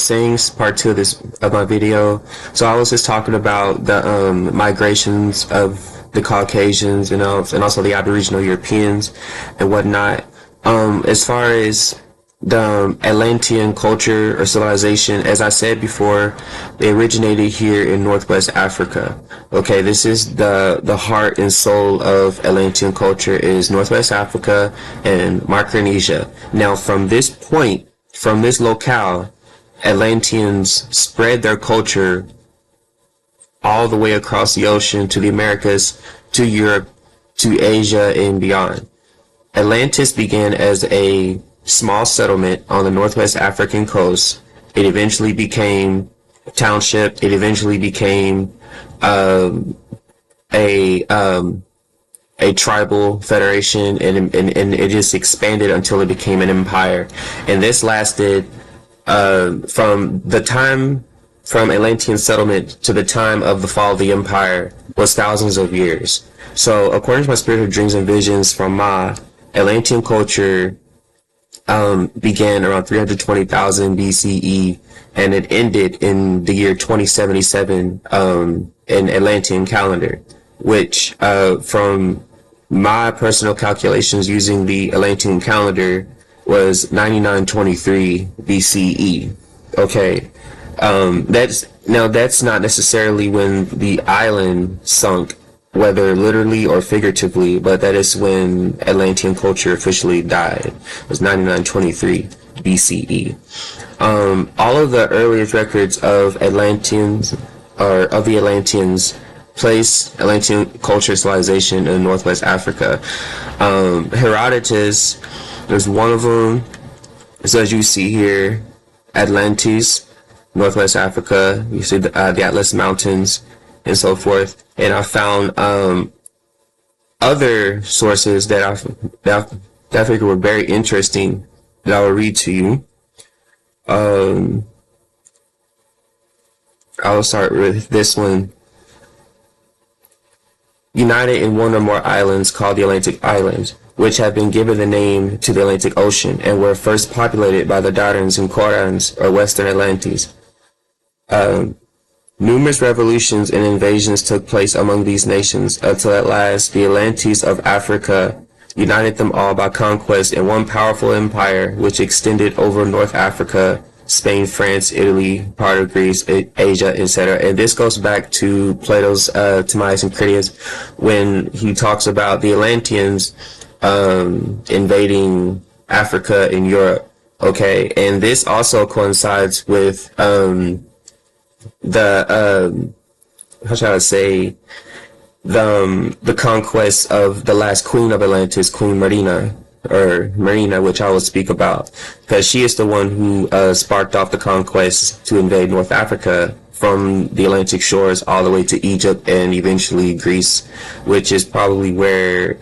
saying, part two of this of my video. So I was just talking about the migrations of the Caucasians and also the Aboriginal Europeans and whatnot. As far as the Atlantean culture or civilization, as I said before, they originated here in Northwest Africa. Okay, this is the heart and soul of Atlantean culture is Northwest Africa and Micronesia. Now, from this point, from this locale, Atlanteans spread their culture all the way across the ocean to the Americas, to Europe, to Asia, and beyond. Atlantis began as a small settlement on the Northwest African coast. It eventually became a township. It eventually became a tribal federation, and it just expanded until it became an empire. And this lasted from Atlantean settlement to the time of the fall of the empire was thousands of years. So according to my spiritual dreams and visions from Ma, Atlantean culture began around 320,000 BCE, and it ended in the year 2077 in Atlantean calendar, which from my personal calculations using the Atlantean calendar was 9923 BCE. Okay, that's not necessarily when the island sunk, whether literally or figuratively, but that is when Atlantean culture officially died. It was 9923 BCE. All of the earliest records of Atlanteans, or of the Atlanteans, place Atlantean culture civilization in Northwest Africa. Herodotus is one of them. So as you see here, Atlantis, Northwest Africa, you see the Atlas Mountains, and so forth. And I found other sources that I figured were very interesting that I will read to you. I'll start with this one. United in one or more islands called the Atlantic Islands, which have been given the name to the Atlantic Ocean and were first populated by the Darans and Korans, or Western Atlantes. Numerous revolutions and invasions took place among these nations until at last the Atlantes of Africa united them all by conquest in one powerful empire which extended over North Africa, Spain, France, Italy, part of Greece, Asia, etc. And this goes back to Plato's Timaeus and Critias, when he talks about the Atlanteans invading Africa and Europe. Okay, and this also coincides with how shall I say, the conquest of the last queen of Atlantis, Queen Marina, which I will speak about, because she is the one who sparked off the conquest to invade North Africa from the Atlantic shores all the way to Egypt and eventually Greece, which is probably where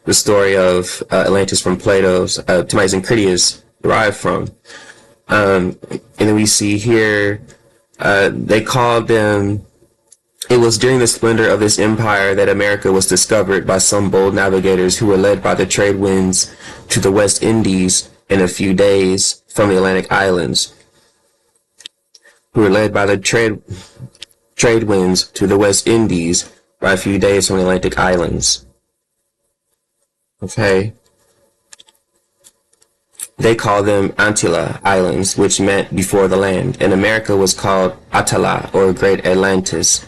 the story of Atlantis from Plato's Timaeus and Critias derived from. And then we see here, they called them, it was during the splendor of this empire that America was discovered by some bold navigators who were led by the trade winds to the West Indies in a few days from the Atlantic Islands. Who were led by the trade winds to the West Indies by a few days from the Atlantic Islands. Okay. They called them Antilla Islands, which meant before the land, and America was called Atala, or Great Atlantis.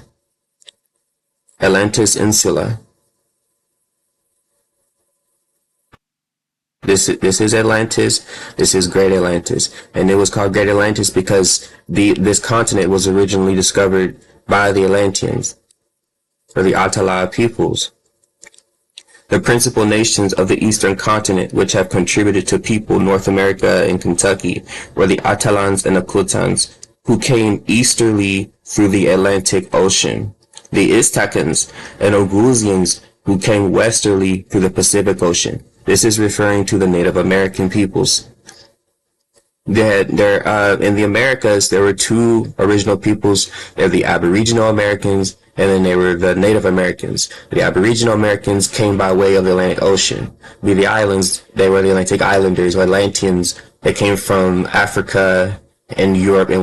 Atlantis Insula. This is Atlantis. This is Great Atlantis, and it was called Great Atlantis because this continent was originally discovered by the Atlanteans, or the Atala peoples. The principal nations of the eastern continent, which have contributed to people North America and Kentucky, were the Atalans and Akutans, who came easterly through the Atlantic Ocean. The Istacans and Ogusians, who came westerly through the Pacific Ocean. This is referring to the Native American peoples. In the Americas, there were two original peoples. There were the Aboriginal Americans, and then there were the Native Americans. The Aboriginal Americans came by way of the Atlantic Ocean. The islands, they were the Atlantic Islanders, or Atlanteans. They came from Africa in Europe and